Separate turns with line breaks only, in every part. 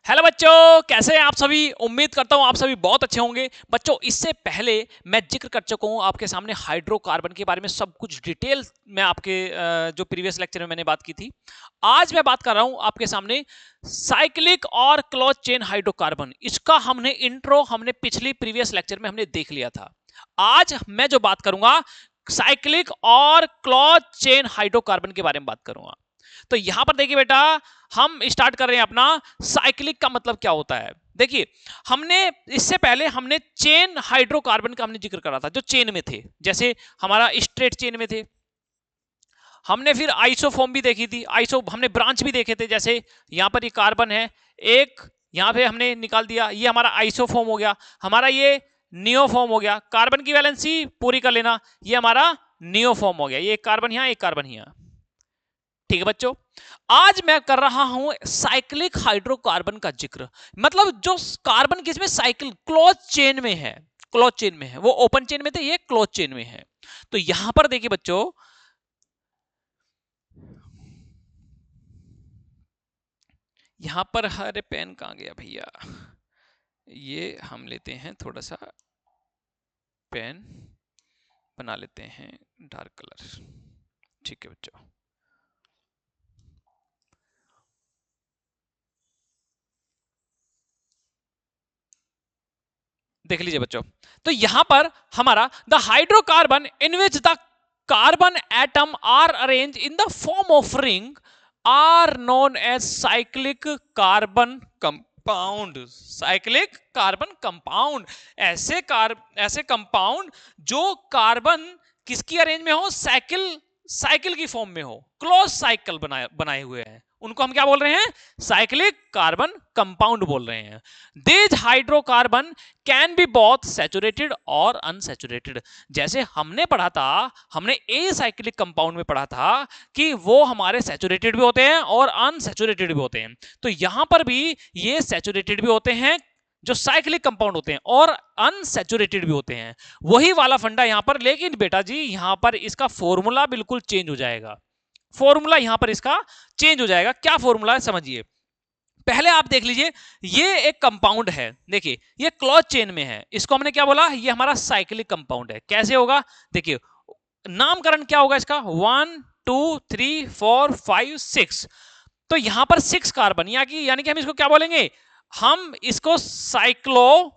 Hello बच्चों, कैसे हैं आप सभी। उम्मीद करता हूं आप सभी बहुत अच्छे होंगे। बच्चों, इससे पहले मैं जिक्र कर चुका हूं आपके सामने हाइड्रोकार्बन के बारे में सब कुछ डिटेल में आपके जो प्रीवियस लेक्चर में मैंने बात की थी। आज मैं बात कर रहा हूं आपके सामने साइक्लिक और क्लोज चेन हाइड्रोकार्बन। इसका हमने इंट्रो हमने पिछली प्रीवियस लेक्चर में हमने देख लिया था। आज मैं जो बात करूंगा साइक्लिक और क्लोज चेन हाइड्रोकार्बन के बारे में बात करूंगा। तो यहां पर देखिए बेटा, हम स्टार्ट कर रहे हैं अपना साइक्लिक का मतलब क्या होता है। देखिए, हमने इससे पहले हमने चेन हाइड्रोकार्बन का हमने जिक्र करा था, जो चेन में थे, जैसे हमारा स्ट्रेट चेन में थे। हमने फिर आइसोफॉर्म भी देखी थी, आइसो हमने ब्रांच भी देखे थे। जैसे यहां पर ये कार्बन है एक, यहां पे हमने निकाल दिया, ये हमारा आइसोफॉर्म हो गया, हमारा ये नियोफॉर्म हो गया। कार्बन की वैलेंसी पूरी कर लेना, ये हमारा नियोफॉर्म हो गया। ये एक कार्बन यहां, एक कार्बन यहां। ठीक है बच्चों, आज मैं कर रहा हूं साइक्लिक हाइड्रोकार्बन का जिक्र। मतलब जो कार्बन किसमें साइकिल क्लोज चेन में है, क्लोज चेन में है। वो ओपन चेन में थे, ये क्लोज चेन में है। तो यहां पर देखिए बच्चों, यहां पर हरे पेन कहां गया भैया, ये हम लेते हैं थोड़ा सा पेन बना लेते हैं डार्क कलर। ठीक है बच्चों, देख लीजिए बच्चों। तो यहां पर हमारा the hydrocarbon in which the carbon atom are arrange in the form of ring are known as cyclic carbon compound. Cyclic carbon compound, ऐसे कंपाउंड जो कार्बन किसकी अरेंज में हो, साइकिल साइकिल की फॉर्म में हो, क्लोज साइकिल बनाए हुए हैं, उनको हम क्या बोल रहे हैं, साइक्लिक कार्बन कंपाउंड बोल रहे हैं। These hydrocarbon can be both saturated और अनसैचुरेटेड। जैसे हमने पढ़ा था, हमने ए साइक्लिक कंपाउंड में पढ़ा था कि वो हमारे सैचुरेटेड भी होते हैं और अनसैचुरेटेड भी होते हैं। तो यहां पर भी ये सैचुरेटेड भी होते हैं जो साइक्लिक कंपाउंड होते हैं, और अनसैचुरेटेड भी होते हैं। वही वाला फंडा यहां पर, लेकिन बेटा जी यहां पर इसका फॉर्मूला बिल्कुल चेंज हो जाएगा। फॉर्मूला यहां पर इसका चेंज हो जाएगा। क्या फॉर्मूला है समझिए। पहले आप देख लीजिए, ये एक कंपाउंड है, देखिए ये क्लोज चेन में है, इसको हमने क्या बोला, ये हमारा साइक्लिक कंपाउंड है। कैसे होगा, देखिए नामकरण क्या होगा इसका, 1 2 3 4 5 6। तो यहां पर 6 कार्बन, यानी कि हम इसको क्या बोलेंगे, हम इसको साइक्लो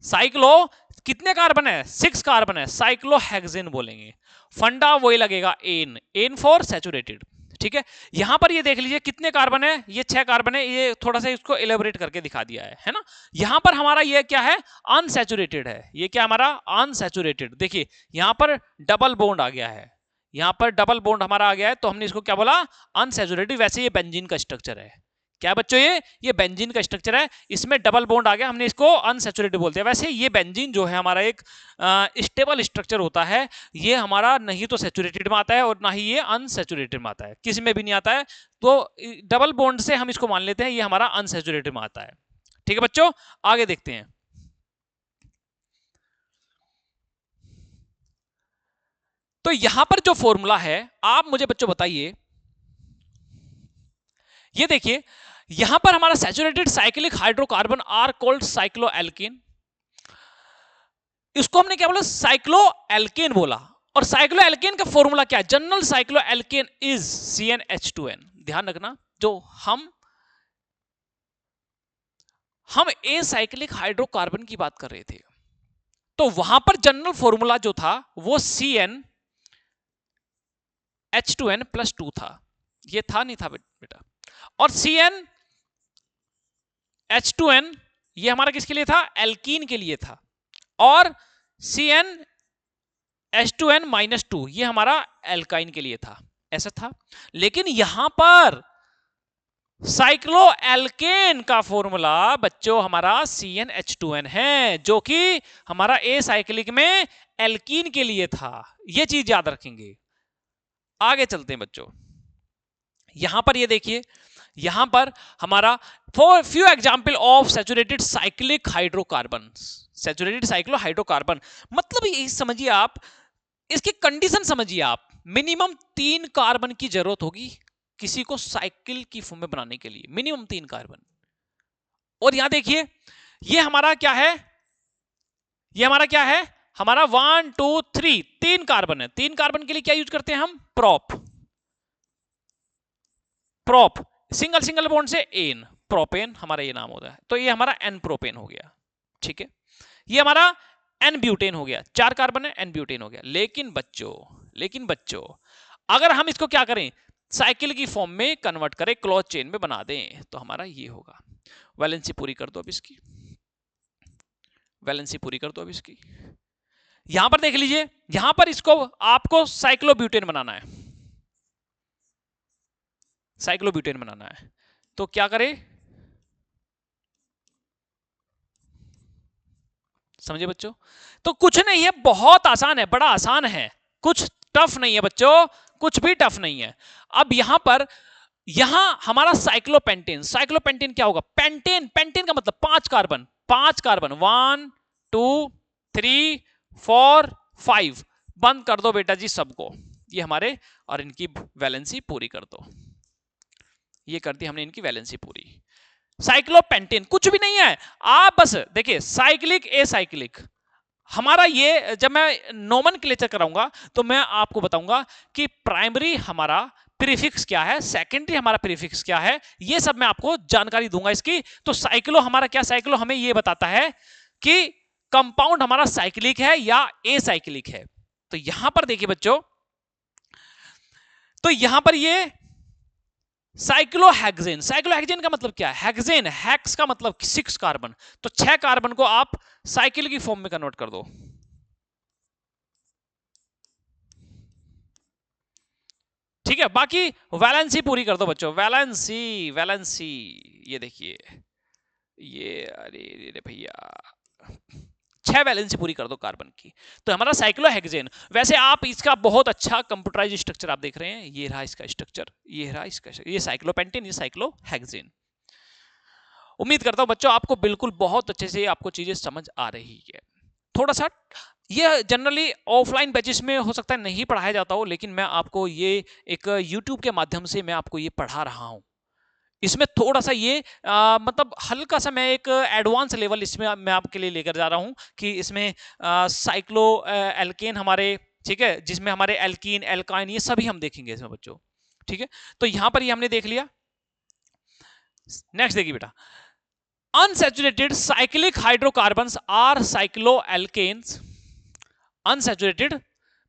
साइक्लो कितने कार्बन है, 6 कार्बन है, साइक्लोहेक्सेन बोलेंगे। फंडा वही लगेगा, एन, एन फॉर सैचुरेटेड। ठीक है, यहां पर ये देख लीजिए कितने कार्बन है, ये 6 कार्बन है। ये थोड़ा सा इसको एलेबोरेट करके दिखा दिया है ना। यहां पर हमारा ये क्या है, अनसैचुरेटेड है। ये क्या हमारा अनसैचुरेटेड, देखिए यहां पर डबल बॉन्ड आ गया है, यहां पर डबल बॉन्ड हमारा आ गया है, तो हमने इसको क्या बोला, अनसैचुरेटेड। वैसे ये बेंजीन का स्ट्रक्चर है, क्या बच्चों, ये बेंजीन का स्ट्रक्चर है, इसमें डबल बॉन्ड आ गया, हमने इसको अनसैचुरेटेड बोलते हैं। वैसे ये बेंजीन जो है हमारा एक स्टेबल स्ट्रक्चर होता है, ये हमारा नहीं तो सैचुरेटेड में आता है और ना ही ये अनसैचुरेटेड में आता है, किसी में भी नहीं आता है। तो डबल बॉन्ड से हम इसको मान लेते हैं ये हमारा अनसैचुरेटेड में आता है। ठीक है बच्चों, आगे देखते हैं। तो यहां पर जो फॉर्मूला है, आप मुझे बच्चों बताइए, ये देखिए यहां पर हमारा saturated cyclic hydrocarbon are called cycloalkane. इसको हमने क्या बोला, साइक्लोएल्केन बोला। और साइक्लोएल्केन का फॉर्मूला क्या है, जनरल साइक्लोएल्केन इज CnH2n। ध्यान रखना, जो हम ए साइक्लिक हाइड्रोकार्बन की बात कर रहे थे, तो वहां पर जनरल फॉर्मूला जो था वो CnH2n+2 था। ये था नहीं था बेटा। और CnH2n ये हमारा किसके लिए था, एल्कीन के लिए था। और CnH2n-2 ये हमारा एल्काइन के लिए था, ऐसा था। लेकिन यहां पर साइक्लोएल्केन का फॉर्मूला बच्चों हमारा CnH2n है, जो कि हमारा ए साइक्लिक में एल्कीन के लिए था। ये चीज याद रखेंगे। आगे चलते हैं बच्चों, यहां पर ये देखिए, यहां पर हमारा for few example of saturated cyclic hydrocarbon. Saturated cyclo hydrocarbon मतलब ये समझिए आप, इसकी कंडीशन समझिए आप, मिनिमम 3 कार्बन की जरूरत होगी किसी को साइकिल की फॉर्म में बनाने के लिए, मिनिमम 3 कार्बन। और यहां देखिए ये हमारा क्या है, ये हमारा क्या है, हमारा 1 2 3 तीन कार्बन है। तीन कार्बन के लिए क्या यूज करते हैं हम, prop. Prop single single bond से एन, प्रोपेन हमारा ये नाम होता है। तो ये हमारा एन प्रोपेन हो गया, ठीक है। ये हमारा एन ब्यूटेन हो गया, चार कार्बन है, एन ब्यूटेन हो गया। लेकिन बच्चों अगर हम इसको क्या करें, साइकिल की फॉर्म में कन्वर्ट करें, क्लोज चेन में बना दें, तो हमारा ये होगा। वैलेंसी पूरी कर दो अब इसकी, वैलेंसी पूरी कर दो अब इसकी। यहां पर देख लीजिए, यहां पर इसको आपको साइक्लोब्यूटेन बनाना है, साइक्लोब्यूटेन बनाना है। तो क्या करें, समझे बच्चों? तो कुछ नहीं है, बहुत आसान है, बड़ा आसान है, कुछ टफ नहीं है बच्चों, कुछ भी टफ नहीं है। अब यहां पर, यहां हमारा साइक्लोपेंटेन, साइक्लोपेंटेन क्या होगा, पेंटेन, पेंटेन का मतलब पांच कार्बन, पांच कार्बन, 1 2 3 4 5, बंद कर दो बेटा जी सबको, ये हमारे, और इनकी वैलेंसी पूरी कर दो। ये कर दी हमने इनकी वैलेंसी पूरी। साइक्लोपेंटेन कुछ भी नहीं है, आप बस देखिए साइक्लिक ए साइक्लिक, हमारा ये जब मैं नोमेनक्लेचर कराऊंगा तो मैं आपको बताऊंगा कि प्राइमरी हमारा प्रीफिक्स क्या है, सेकेंडरी हमारा प्रीफिक्स क्या है, ये सब मैं आपको जानकारी दूंगा इसकी। तो साइक्लो हमारा क्या, साइक्लो हमें ये बताता है कि कंपाउंड हमारा साइक्लिक है या ए साइक्लिक है। तो यहां पर देखिए बच्चों, तो यहां पर ये साइक्लोहेक्सेन, साइक्लोहेक्सेन का मतलब क्या है, हेक्सेन, हेक्स का मतलब 6 कार्बन, तो 6 कार्बन को आप साइकिल की फॉर्म में कन्वर्ट कर दो। ठीक है, बाकी वैलेंसी पूरी कर दो बच्चों, वैलेंसी, वैलेंसी ये देखिए, ये अरे भैया 6 वैलेंसी पूरी कर दो कार्बन की, तो हमारा साइक्लोहेक्सेन। वैसे आप इसका बहुत अच्छा कंप्यूटराइज स्ट्रक्चर आप देख रहे हैं, ये रहा इसका स्ट्रक्चर, ये रहा इसका, ये साइक्लोपेंटेन, ये साइक्लोहेक्सेन। उम्मीद करता हूं बच्चों आपको बिल्कुल बहुत अच्छे से आपको चीजें समझ आ रही है। थोड़ा सा ये जनरली ऑफलाइन बैचेस में हो सकता है नहीं पढ़ाया जाता हो, लेकिन मैं आपको ये एक यूट्यूब के माध्यम से मैं आपको ये पढ़ा रहा हूं। इसमें थोड़ा सा ये मतलब हल्का सा मैं एक एडवांस लेवल इसमें मैं आपके लिए लेकर जा रहा हूं कि इसमें साइक्लो एल्केन हमारे, ठीक है, जिसमें हमारे एल्कीन एल्काइन ये सभी हम देखेंगे इसमें बच्चों। ठीक है, तो यहां पर ये हमने देख लिया। नेक्स्ट देखिए बेटा, unsaturated cyclic hydrocarbons are cycloalkenes. Unsaturated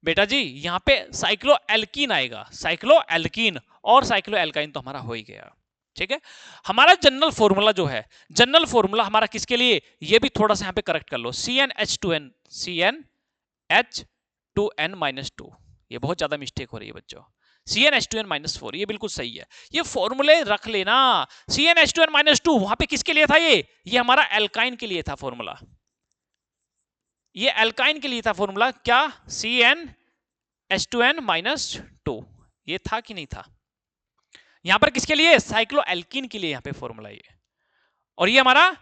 बेटा जी यहां पे साइक्लोएल्कीन आएगा, साइक्लोएल्कीन और साइक्लोएल्काइन तो हमारा हो ही गया। ठीक है, हमारा जनरल फॉर्मूला जो है, जनरल फॉर्मूला हमारा किसके लिए, ये भी थोड़ा सा यहां पे करेक्ट कर लो, CnH2n, CnH2n-2, ये बहुत ज्यादा मिस्टेक हो रही है बच्चों, CnH2n-4 ये बिल्कुल सही है, ये फॉर्मूले रख लेना। CnH2n-2 वहां पे किसके लिए था, ये हमारा एल्काइन के लिए था फॉर्मूला, ये एल्काइन के लिए था फॉर्मूला, क्या CnH2n-2 ये था कि नहीं था। यहां पर किसके लिए, साइक्लोएल्कीन के लिए यहां पे फॉर्मूला ये, और ये हमारा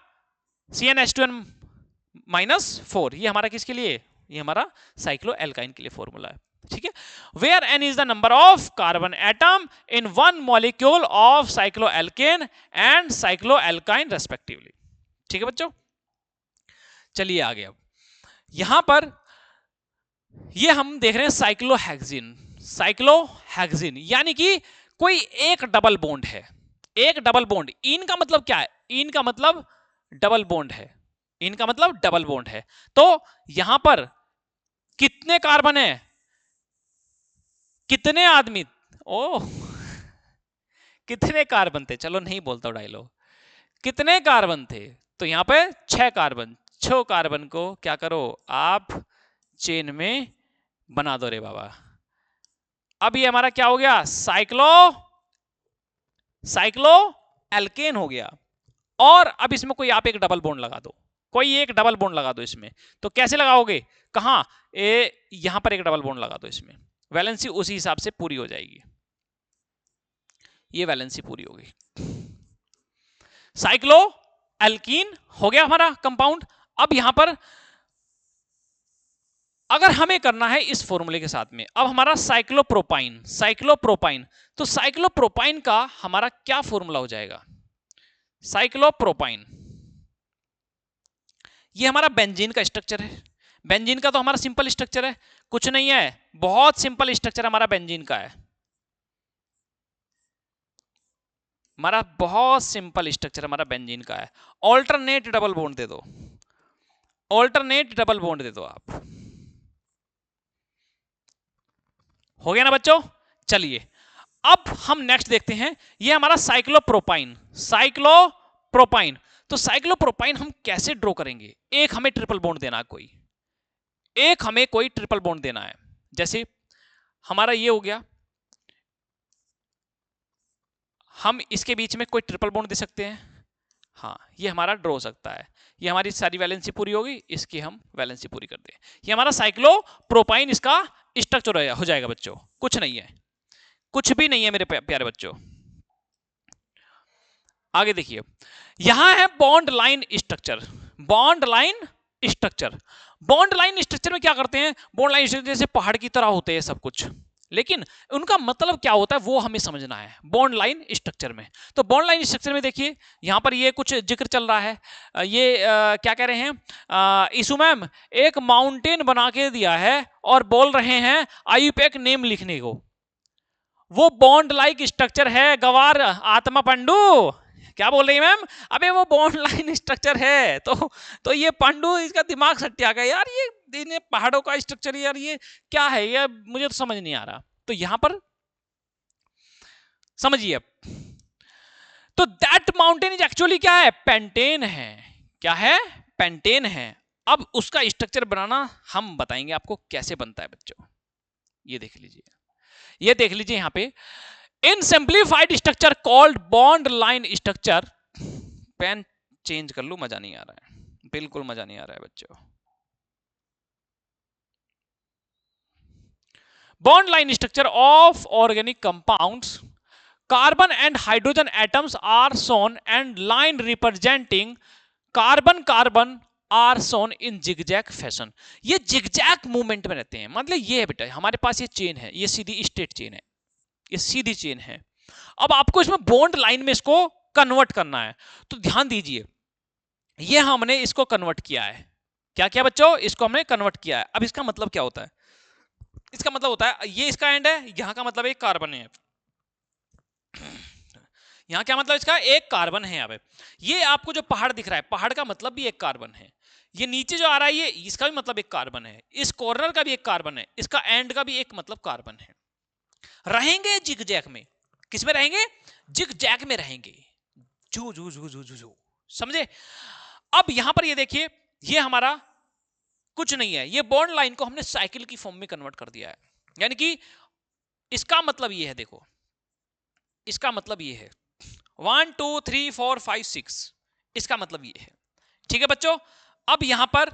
CnH2n-4 ये हमारा किसके लिए, ये हमारा साइक्लोएल्काइन के लिए फॉर्मूला है। ठीक है, where n is the number of carbon atom in one molecule of cycloalkane and cycloalkyne respectively. ठीक है बच्चों, चलिए आगे। अब यहां पर ये हम देख रहे हैं साइक्लोहेक्सिन, साइक्लोहेक्सिन यानी कि कोई एक डबल बॉन्ड है, एक डबल बॉन्ड, इन का मतलब क्या है, इन का मतलब डबल बॉन्ड है, इन का मतलब डबल बॉन्ड है। तो यहां पर कितने कार्बन है, कितने आदमी, ओह कितने कार्बन थे, चलो नहीं बोलता डायलॉग, कितने कार्बन थे, तो यहां पे 6 कार्बन, 6 कार्बन को क्या करो आप चेन में बना दो रे बाबा। अब ये हमारा क्या हो गया, साइक्लो एल्केन हो गया। और अब इसमें कोई आप एक डबल बॉन्ड लगा दो, कोई एक डबल बॉन्ड लगा दो इसमें, तो कैसे लगाओगे, कहां, यहां पर एक डबल बॉन्ड लगा दो इसमें, वैलेंसी उसी हिसाब से पूरी हो जाएगी, ये वैलेंसी पूरी होगी। साइक्लो एल्कीन हो गया हमारा कंपाउंड। अब यहां पर अगर हमें करना है इस फॉर्मूले के साथ में, अब हमारा साइक्लोप्रोपाइन, साइक्लोप्रोपाइन, तो साइक्लोप्रोपाइन का हमारा क्या फॉर्मूला हो जाएगा, साइक्लोप्रोपाइन ये हमारा बेंजीन का स्ट्रक्चर है। बेंजीन का तो हमारा सिंपल स्ट्रक्चर है, कुछ नहीं है, बहुत सिंपल स्ट्रक्चर हमारा बेंजीन का है। हमारा बहुत सिंपल स्ट्रक्चर हमारा बेंजीन का है। ऑल्टरनेट डबल बॉन्ड दे दो, ऑल्टरनेट डबल बॉन्ड दे दो आप। हो गया ना बच्चों? चलिए अब हम नेक्स्ट देखते हैं, ये हमारा साइक्लोप्रोपाइन। साइक्लोप्रोपाइन, तो साइक्लोप्रोपाइन हम कैसे ड्रॉ करेंगे? एक हमें ट्रिपल बॉन्ड देना है, कोई ट्रिपल बॉन्ड देना है। जैसे हमारा ये हो गया, हम इसके बीच में कोई ट्रिपल बॉन्ड दे सकते हैं। हाँ, ये हमारा ड्रॉ हो सकता है। ये हमारी सारी वैलेंसी पूरी होगी, इसकी हम वैलेंसी पूरी कर दें। ये हमारा साइक्लोप्रोपाइन इसका स्ट्रक्चर हो जाएगा बच्चों, कुछ नहीं है, कुछ भी नहीं है मेरे प्यारे बच्चों। आगे देखिए, यहां है bond line structure. Bond line structure, bond line structure में क्या करते हैं? बॉन्ड लाइन स्ट्रक्चर जैसे पहाड़ की तरह होते हैं सब कुछ, लेकिन उनका मतलब क्या होता है वो हमें समझना है बॉन्ड लाइन स्ट्रक्चर में। तो बॉन्ड लाइन स्ट्रक्चर में देखिए, यहां पर ये कुछ जिक्र चल रहा है। ये क्या कह रहे हैं? ईसु मैम एक माउंटेन बना के दिया है और बोल रहे हैं आयुपेक नेम लिखने को। वो बॉन्ड लाइक स्ट्रक्चर है गवार आत्मा पंडू। क्या बोल रही है मैम? अबे वो बॉन्ड लाइन स्ट्रक्चर है। तो ये पंडू इसका दिमाग सट्टा गया यार, ये पहाड़ों का स्ट्रक्चर यार, ये क्या है? ये मुझे तो समझ नहीं आ रहा। तो यहां पर समझिए, तो दैट माउंटेन इज एक्चुअली क्या है? पेंटेन है। क्या है? पेंटेन है। अब उसका स्ट्रक्चर बनाना हम बताएंगे आपको कैसे बनता है बच्चों। ये देख लीजिए, ये देख लीजिए यहां पे, in simplified structure called bond line structure. Pen change कर लूं, मजा नहीं आ रहा है, बिल्कुल मजा नहीं आ रहा है बच्चों। Bond line structure of organic compounds, carbon and hydrogen atoms are shown and line representing carbon carbon are shown in zigzag fashion. ये जिगजैग मूवमेंट में रहते हैं। मतलब ये है बेटा, हमारे पास ये चेन है, ये सीधी स्ट्रेट चेन है, ये सीधी चेन है। अब आपको इसमें बॉन्ड लाइन में इसको कन्वर्ट करना है। तो ध्यान दीजिए, ये हमने इसको कन्वर्ट किया है। क्या किया बच्चों? इसको हमने कन्वर्ट किया है। अब इसका मतलब क्या होता है? इसका मतलब होता है, ये इसका एंड है, यहां का मतलब एक कार्बन है, यहां क्या मतलब इसका? एक कार्बन है। यहाँ पे ये आपको जो पहाड़ दिख रहा है, पहाड़ का मतलब भी एक कार्बन है। ये नीचे जो आ रहा है, ये इसका भी मतलब एक कार्बन है, इस कॉर्नर का भी एक कार्बन है, इसका एंड का भी एक मतलब कार्बन है। रहेंगे जिगजैग में। किस में रहेंगे? जिगजैग में रहेंगे। जू जू जू जू जू जू, समझे? अब यहां पर ये देखिए, ये हमारा कुछ नहीं है, ये बॉन्ड लाइन को हमने साइकिल की फॉर्म में कन्वर्ट कर दिया है। यानी कि इसका मतलब ये है, देखो इसका मतलब ये है 1 2 3 4 5 6, इसका मतलब ये है। ठीक है बच्चों, अब यहां पर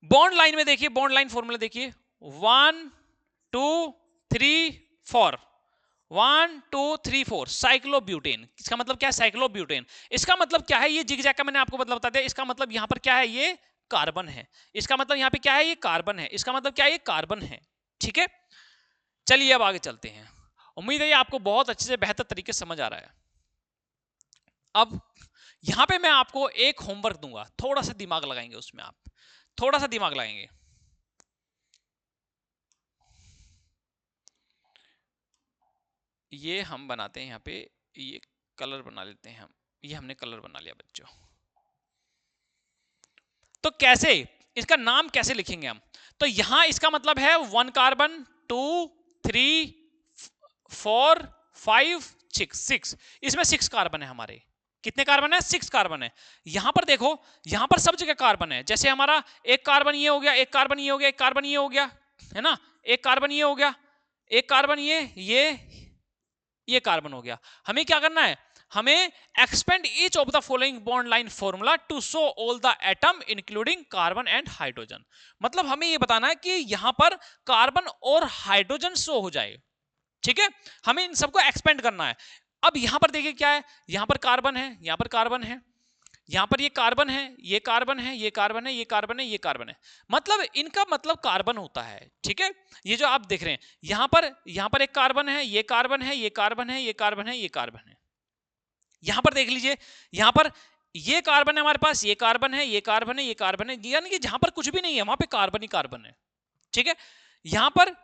बॉन्ड लाइन में देखिए, बॉन्ड लाइन फॉर्मूला देखिए, 1 2 3 4, 1 2 3 4, साइक्लोब्यूटेन। इसका मतलब क्या है? साइक्लोब्यूटेन। इसका मतलब क्या है? ये जिगजैग का मैंने आपको मतलब बता दिया। इसका मतलब यहां पर क्या है? ये कार्बन है। इसका मतलब यहां पे क्या है? ये कार्बन है। इसका मतलब क्या है? ये कार्बन है। ठीक है, चलिए अब आगे चलते हैं। उम्मीद है ये आपको बहुत अच्छे से बेहतर तरीके से समझ आ रहा है। अब यहां पे मैं आपको एक होमवर्क दूंगा, थोड़ा सा दिमाग लगाएंगे उसमें, आप थोड़ा सा दिमाग लगाएंगे। ये हम बनाते हैं, यहाँ पे ये कलर बना लेते हैं हम। ये हमने कलर बना लिया बच्चों। तो कैसे इसका नाम कैसे लिखेंगे हम? तो यहां इसका मतलब है 1 कार्बन 2 3 4 5 6, इसमें 6 कार्बन है हमारे। कितने कार्बन है? 6 कार्बन है। यहां पर देखो, यहां पर सब जगह कार्बन है। जैसे हमारा एक कार्बन ये हो गया, एक कार्बन ये हो गया, एक कार्बन ये हो गया, है ना? एक कार्बन ये हो गया, एक कार्बन ये कार्बन हो गया। हमें क्या करना है? हमें expand each of the following bond line formula to show all the atom including carbon and hydrogen. मतलब हमें ये बताना है कि यहां पर कार्बन और हाइड्रोजन शो हो जाए। ठीक है, हमें इन सबको एक्सपेंड करना है। अब यहां पर देखिए क्या है, यहां पर कार्बन है, यहां पर कार्बन है, यहां पर ये कार्बन है, ये कार्बन है, ये कार्बन है, ये कार्बन है, ये कार्बन है। मतलब इनका मतलब कार्बन होता है। ठीक है, ये जो आप देख रहे हैं, यहां पर एक कार्बन है, ये कार्बन है, ये कार्बन है, ये कार्बन है, ये कार्बन है। यहां पर देख लीजिए, यहां पर ये कार्बन है हमारे पास, ये कार्बन है, ये कार्बन है, ये कार्बन है, यानी कि जहां पर कुछ भी नहीं है वहां पे कार्बन ही कार्बन है। ठीक है, यहां पर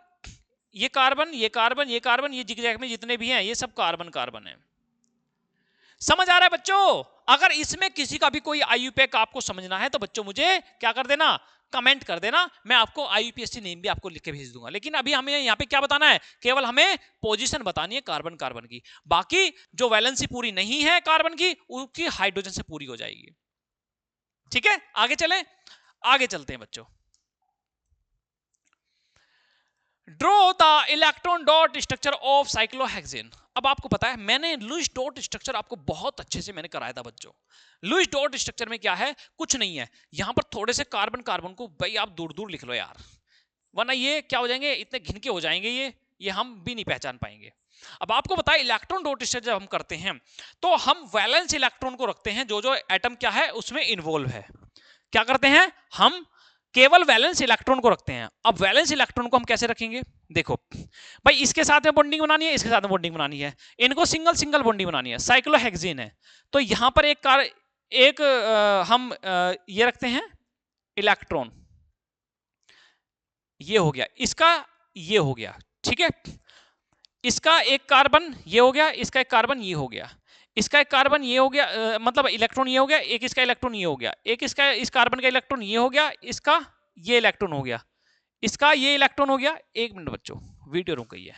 ये कार्बन, ये कार्बन, ये कार्बन, ये जिगजैग में जितने भी हैं ये सब कार्बन कार्बन है। समझ आ रहा है बच्चों? अगर इसमें किसी का भी कोई आईयूपीएक आपको समझना है तो बच्चों मुझे क्या कर देना, कमेंट कर देना, मैं आपको आईयूपीएसी नेम भी आपको लिख के भेज दूंगा। लेकिन अभी हमें यहाँ पे क्या बताना है, केवल हमें पोजीशन बतानी है कार्बन कार्बन की, बाकी जो वैलेंसी पूरी नहीं है कार्बन की उसकी हाइड्रोजन से पूरी हो जाएगी। ठीक है, आगे चले, आगे चलते हैं बच्चों। Draw the electron dot structure of cyclohexane. अब आपको पता है मैंने लुईस डॉट स्ट्रक्चर आपको बहुत अच्छे से मैंने कराया था बच्चों। लुईस डॉट स्ट्रक्चर में क्या है, कुछ नहीं है, यहां पर थोड़े से कार्बन कार्बन को भाई आप दूर दूर लिख लो यार, वरना ये क्या हो जाएंगे, इतने घिन के हो जाएंगे ये हम भी नहीं पहचान पाएंगे। अब आपको पता है इलेक्ट्रॉन डॉट स्ट्रक्चर जब हम करते हैं तो हम वैलेंस इलेक्ट्रॉन को रखते हैं, जो जो एटम क्या है उसमें इन्वॉल्व है। क्या करते हैं हम, केवल वैलेंस इलेक्ट्रॉन को रखते हैं। अब वैलेंस इलेक्ट्रॉन को हम कैसे रखेंगे, देखो भाई इसके साथ में बॉन्डिंग बनानी है, इसके साथ में बॉन्डिंग बनानी है, इनको सिंगल सिंगल बॉन्डिंग बनानी है, साइक्लोहेक्सेन है। तो यहां पर हम ये रखते हैं इलेक्ट्रॉन, ये हो गया, इसका ये हो गया, ठीक है, इसका एक कार्बन ये हो गया, इसका एक कार्बन ये हो गया, इसका एक कार्बन ये हो गया, मतलब इलेक्ट्रॉन ये हो गया, एक इसका इलेक्ट्रॉन ये हो गया, एक इसका इस कार्बन का इलेक्ट्रॉन ये हो गया, इसका ये इलेक्ट्रॉन हो गया, इसका ये इलेक्ट्रॉन हो गया। एक मिनट बच्चों, वीडियो रुक गई है।